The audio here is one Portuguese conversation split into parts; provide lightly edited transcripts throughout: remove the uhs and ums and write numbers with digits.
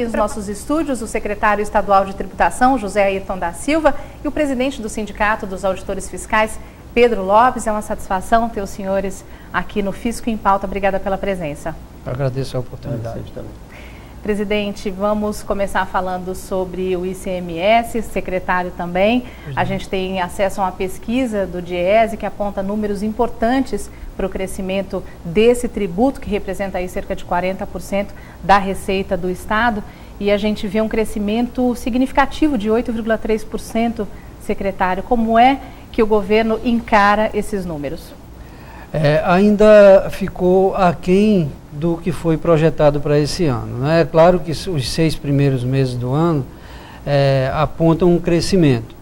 nos nossos estúdios o secretário estadual de tributação, José Ayrton da Silva, e o presidente do Sindicato dos Auditores Fiscais, Pedro Lopes. É uma satisfação ter os senhores aqui no Fisco em Pauta. Obrigada pela presença. Eu agradeço a oportunidade. Presidente, vamos começar falando sobre o ICMS, secretário também. A gente tem acesso a uma pesquisa do DIEESE que aponta números importantes para o crescimento desse tributo, que representa aí cerca de 40% da receita do Estado. E a gente vê um crescimento significativo de 8,3%, secretário. Como é que o governo encara esses números? Ainda ficou aquém do que foi projetado para esse ano, né? É claro que os 6 primeiros meses do ano apontam um crescimento.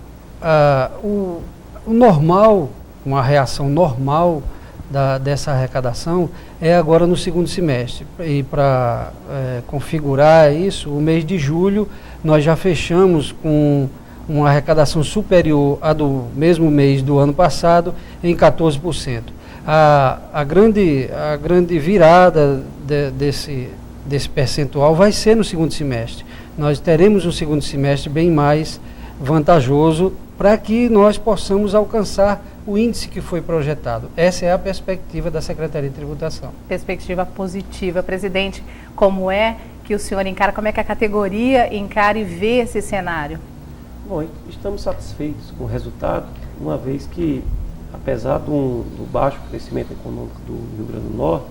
O normal, uma reação normal dessa arrecadação é agora no segundo semestre. E para configurar isso, o mês de julho nós já fechamos com uma arrecadação superior à do mesmo mês do ano passado em 14%. A grande virada desse percentual vai ser no segundo semestre. Nós teremos um segundo semestre bem mais vantajoso para que nós possamos alcançar o índice que foi projetado. Essa é a perspectiva da Secretaria de Tributação. Perspectiva positiva. Presidente, como é que o senhor encara, como é que a categoria encara e vê esse cenário? Bom, estamos satisfeitos com o resultado, uma vez que, apesar do baixo crescimento econômico do Rio Grande do Norte,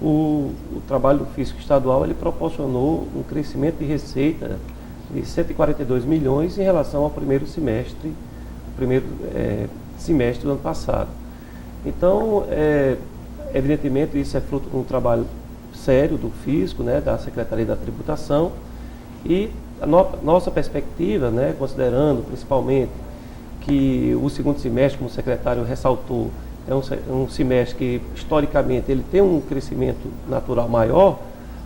o trabalho do Fisco Estadual ele proporcionou um crescimento de receita de 142 milhões em relação ao primeiro semestre do ano passado. Então, evidentemente, isso é fruto de um trabalho sério do Fisco, né, da Secretaria da Tributação, e a nossa perspectiva, né, considerando principalmente que o segundo semestre, como o secretário ressaltou, é um semestre que, historicamente, ele tem um crescimento natural maior,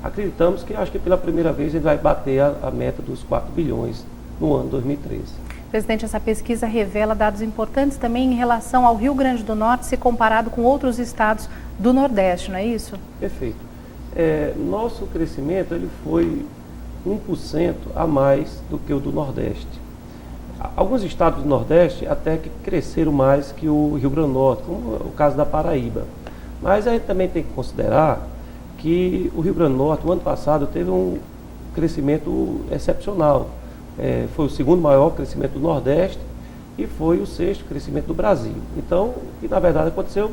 acreditamos que, acho que pela primeira vez, ele vai bater a meta dos 4 bilhões no ano 2013. Presidente, essa pesquisa revela dados importantes também em relação ao Rio Grande do Norte, se comparado com outros estados do Nordeste, não é isso? Perfeito. Nosso crescimento ele foi 1% a mais do que o do Nordeste. Alguns estados do Nordeste até que cresceram mais que o Rio Grande do Norte, como o caso da Paraíba. Mas a gente também tem que considerar que o Rio Grande do Norte, no ano passado, teve um crescimento excepcional. Foi o segundo maior crescimento do Nordeste e foi o 6º crescimento do Brasil. Então, o que na verdade aconteceu,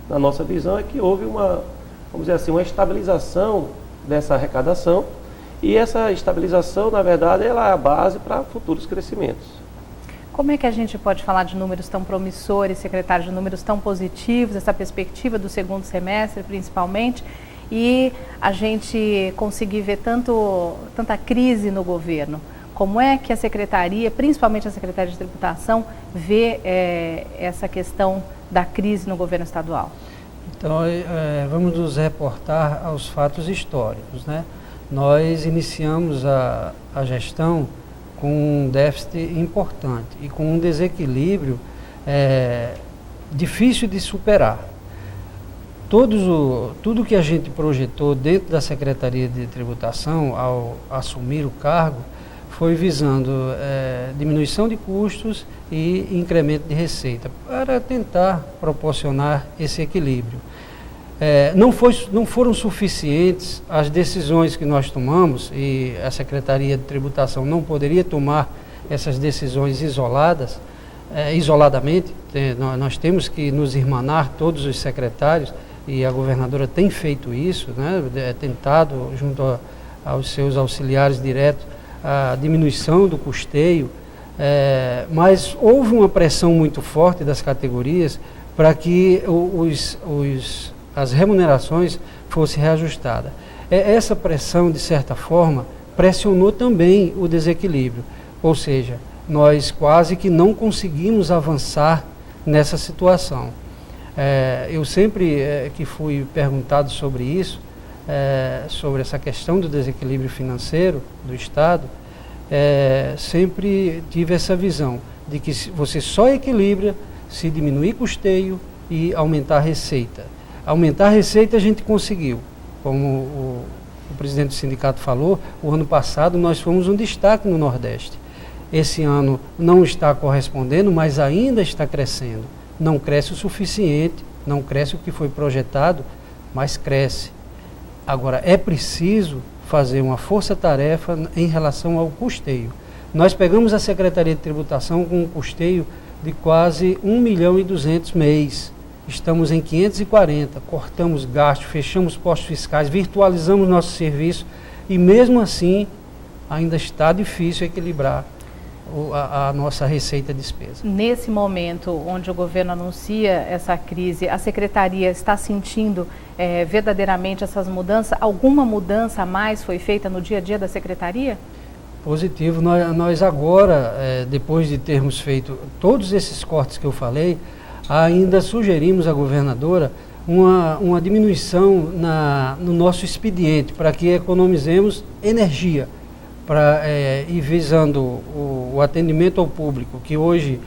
na nossa visão, é que houve uma estabilização dessa arrecadação, e essa estabilização, na verdade, ela é a base para futuros crescimentos. Como é que a gente pode falar de números tão promissores, secretário, de números tão positivos, essa perspectiva do segundo semestre, principalmente, e a gente conseguir ver tanta crise no governo? Como é que a Secretaria, principalmente a Secretaria de Tributação, vê essa questão da crise no governo estadual? Então, vamos nos reportar aos fatos históricos, né? Nós iniciamos a gestão com um déficit importante e com um desequilíbrio difícil de superar. Tudo que a gente projetou dentro da Secretaria de Tributação ao assumir o cargo foi visando diminuição de custos e incremento de receita, para tentar proporcionar esse equilíbrio. Não foram suficientes as decisões que nós tomamos, e a Secretaria de Tributação não poderia tomar essas decisões isoladamente. Nós temos que nos irmanar, todos os secretários, e a governadora tem feito isso, né? Tentado, junto aos seus auxiliares diretos, a diminuição do custeio, mas houve uma pressão muito forte das categorias para que as remunerações fossem reajustadas. Essa pressão, de certa forma, pressionou também o desequilíbrio, ou seja, nós quase que não conseguimos avançar nessa situação. Eu sempre que fui perguntado sobre isso, sobre essa questão do desequilíbrio financeiro do Estado, sempre tive essa visão de que você só equilibra se diminuir custeio e aumentar a receita. Aumentar a receita a gente conseguiu, como o presidente do sindicato falou, o ano passado nós fomos um destaque no Nordeste. Esse ano não está correspondendo, mas ainda está crescendo. Não cresce o suficiente, não cresce o que foi projetado, mas cresce. Agora, é preciso fazer uma força-tarefa em relação ao custeio. Nós pegamos a Secretaria de Tributação com um custeio de quase 1.200.000 mês. Estamos em 540, cortamos gastos, fechamos postos fiscais, virtualizamos nosso serviço e mesmo assim ainda está difícil equilibrar a nossa receita e despesa. Nesse momento onde o governo anuncia essa crise, a Secretaria está sentindo verdadeiramente essas mudanças? Alguma mudança a mais foi feita no dia a dia da Secretaria? Positivo. Nós agora, depois de termos feito todos esses cortes que eu falei, ainda sugerimos à governadora uma diminuição no nosso expediente para que economizemos energia. E visando o atendimento ao público, que hoje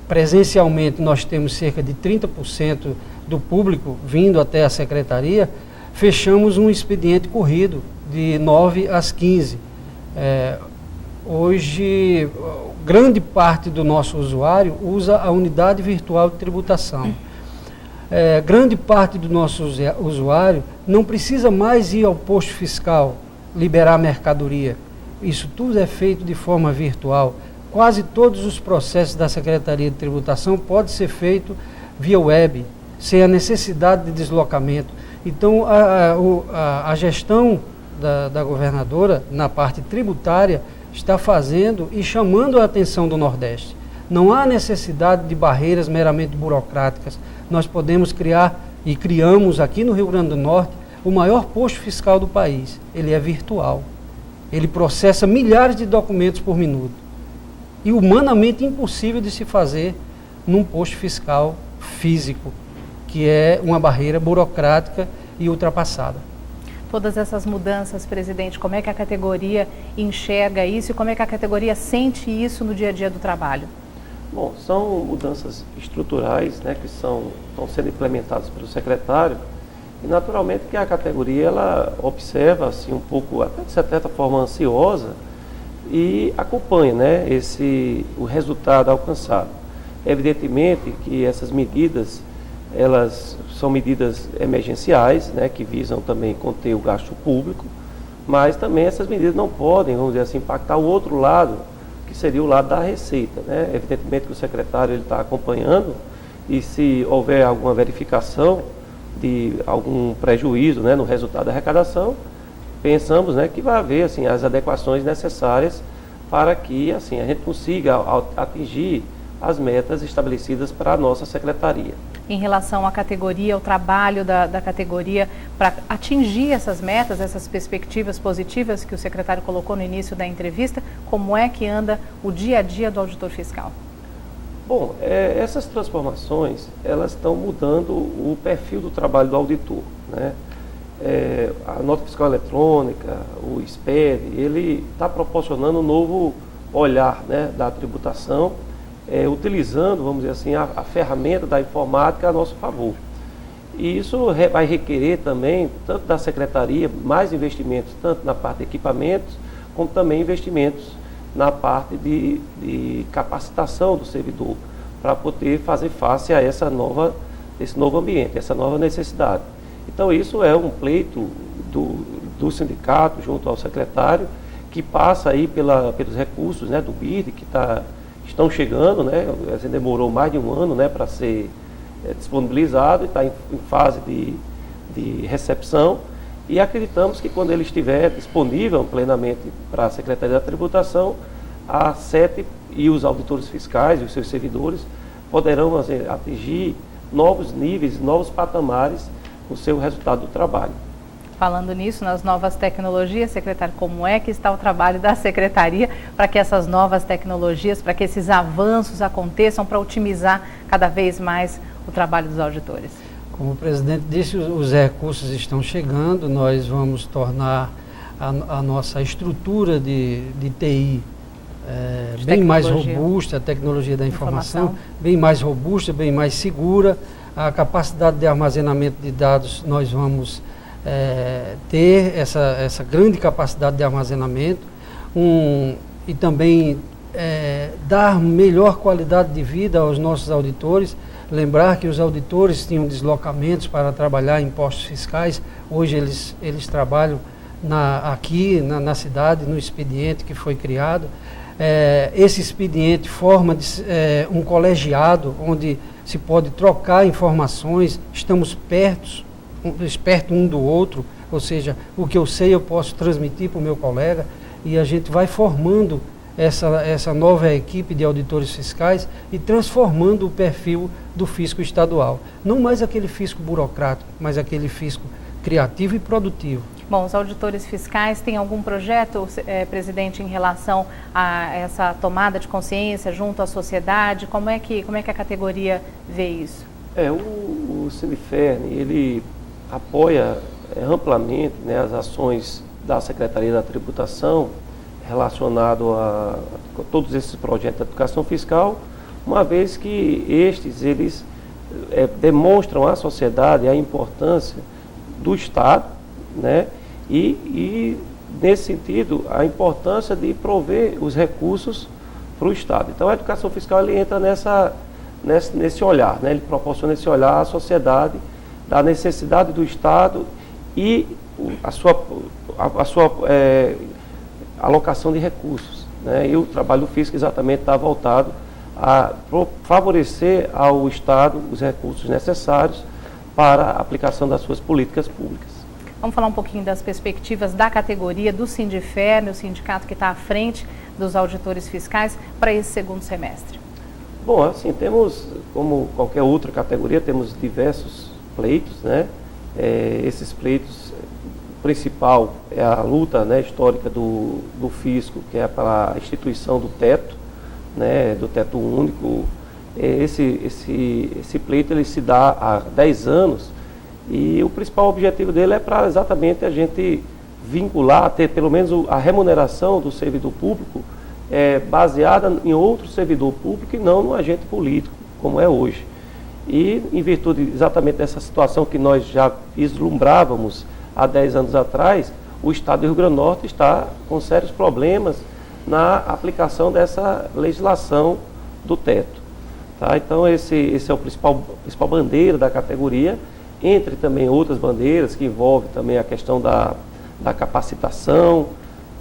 presencialmente nós temos cerca de 30% do público vindo até a Secretaria, fechamos um expediente corrido de 9 às 15. Hoje, grande parte do nosso usuário usa a unidade virtual de tributação. Grande parte do nosso usuário não precisa mais ir ao posto fiscal, liberar mercadoria. Isso tudo é feito de forma virtual. Quase todos os processos da Secretaria de Tributação podem ser feitos via web, sem a necessidade de deslocamento. Então, a gestão da governadora, na parte tributária, está fazendo e chamando a atenção do Nordeste. Não há necessidade de barreiras meramente burocráticas. Nós podemos criar, e criamos aqui no Rio Grande do Norte, o maior posto fiscal do país. Ele é virtual. Ele processa milhares de documentos por minuto. E humanamente impossível de se fazer num posto fiscal físico, que é uma barreira burocrática e ultrapassada. Todas essas mudanças, presidente, como é que a categoria enxerga isso e como é que a categoria sente isso no dia a dia do trabalho? Bom, são mudanças estruturais, né, que estão sendo implementadas pelo secretário. E naturalmente que a categoria ela observa assim, um pouco, até de certa forma ansiosa, e acompanha, né, o resultado alcançado. Evidentemente que essas medidas, elas são medidas emergenciais, né, que visam também conter o gasto público, mas também essas medidas não podem, vamos dizer assim, impactar o outro lado, que seria o lado da receita, né? Evidentemente que o secretário está acompanhando e se houver alguma verificação de algum prejuízo, né, no resultado da arrecadação, pensamos, né, que vai haver assim, as adequações necessárias para que assim, a gente consiga atingir as metas estabelecidas para a nossa secretaria. Em relação à categoria, o trabalho da categoria para atingir essas metas, essas perspectivas positivas que o secretário colocou no início da entrevista, como é que anda o dia a dia do auditor fiscal? Bom, essas transformações, elas estão mudando o perfil do trabalho do auditor, né? A nota fiscal eletrônica, o SPED, ele está proporcionando um novo olhar, né, da tributação, utilizando, vamos dizer assim, a ferramenta da informática a nosso favor. E isso vai requerer também, tanto da Secretaria, mais investimentos, tanto na parte de equipamentos, como também investimentos na parte de capacitação do servidor, para poder fazer face a esse novo ambiente, essa nova necessidade. Então isso é um pleito do sindicato junto ao secretário, que passa aí pelos recursos, né, do BID, que estão chegando, né, assim, demorou mais de um ano, né, para ser disponibilizado, e está em fase de recepção, e acreditamos que quando ele estiver disponível plenamente para a Secretaria da Tributação, a SET e os auditores fiscais e os seus servidores poderão atingir novos níveis, novos patamares no seu resultado do trabalho. Falando nisso, nas novas tecnologias, secretário, como é que está o trabalho da Secretaria para que essas novas tecnologias, para que esses avanços aconteçam, para otimizar cada vez mais o trabalho dos auditores? Como o presidente disse, os recursos estão chegando, nós vamos tornar a nossa estrutura de TI bem mais robusta, a tecnologia da informação bem mais robusta, bem mais segura. A capacidade de armazenamento de dados nós vamos ter essa grande capacidade de armazenamento e também dar melhor qualidade de vida aos nossos auditores. Lembrar que os auditores tinham deslocamentos para trabalhar em postos fiscais, hoje eles trabalham aqui na cidade, no expediente que foi criado. Esse expediente forma um colegiado onde se pode trocar informações, estamos perto um do outro, ou seja, o que eu sei eu posso transmitir para o meu colega, e a gente vai formando essa nova equipe de auditores fiscais e transformando o perfil do fisco estadual. Não mais aquele fisco burocrático, mas aquele fisco criativo e produtivo. Bom, os auditores fiscais têm algum projeto, presidente, em relação a essa tomada de consciência junto à sociedade? Como é que a categoria vê isso? O Sindifern, ele apoia amplamente, né, as ações da Secretaria da Tributação relacionado a todos esses projetos de educação fiscal, uma vez que eles demonstram à sociedade a importância do Estado, né, e nesse sentido, a importância de prover os recursos para o Estado. Então, a educação fiscal ele entra nesse olhar, né, ele proporciona esse olhar à sociedade da necessidade do Estado e a sua alocação de recursos, né? E o trabalho físico exatamente está voltado a favorecer ao Estado os recursos necessários para a aplicação das suas políticas públicas. Vamos falar um pouquinho das perspectivas da categoria do Sindifern, o sindicato que está à frente dos auditores fiscais, para esse segundo semestre. Bom, assim, temos, como qualquer outra categoria, temos diversos pleitos, né? Esses pleitos, o principal é a luta, né, histórica do fisco, que é para a instituição do teto, né, do teto único. Esse pleito ele se dá há 10 anos e o principal objetivo dele é para exatamente a gente vincular, ter pelo menos a remuneração do servidor público baseada em outro servidor público e não no agente político, como é hoje. E em virtude exatamente dessa situação que nós já vislumbrávamos há 10 anos atrás, o Estado do Rio Grande do Norte está com sérios problemas na aplicação dessa legislação do teto. Tá? Então, esse é o principal bandeira da categoria, entre também outras bandeiras que envolvem também a questão da capacitação,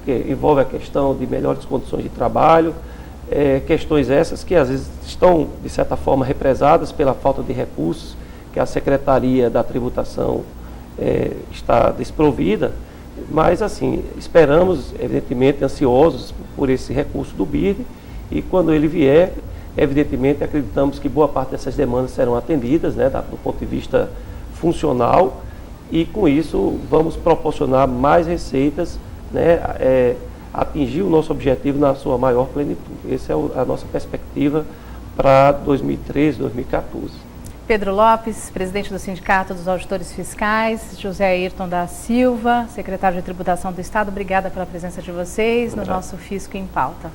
que envolve a questão de melhores condições de trabalho, questões essas que às vezes estão, de certa forma, represadas pela falta de recursos que a Secretaria da Tributação está desprovida, mas assim, esperamos, evidentemente, ansiosos por esse recurso do BID, e quando ele vier, evidentemente, acreditamos que boa parte dessas demandas serão atendidas, né, do ponto de vista funcional, e com isso vamos proporcionar mais receitas, né, atingir o nosso objetivo na sua maior plenitude. Essa é a nossa perspectiva para 2013, 2014. Pedro Lopes, presidente do Sindicato dos Auditores Fiscais, José Ayrton da Silva, secretário de Tributação do Estado, obrigada pela presença de vocês no nosso Fisco em Pauta.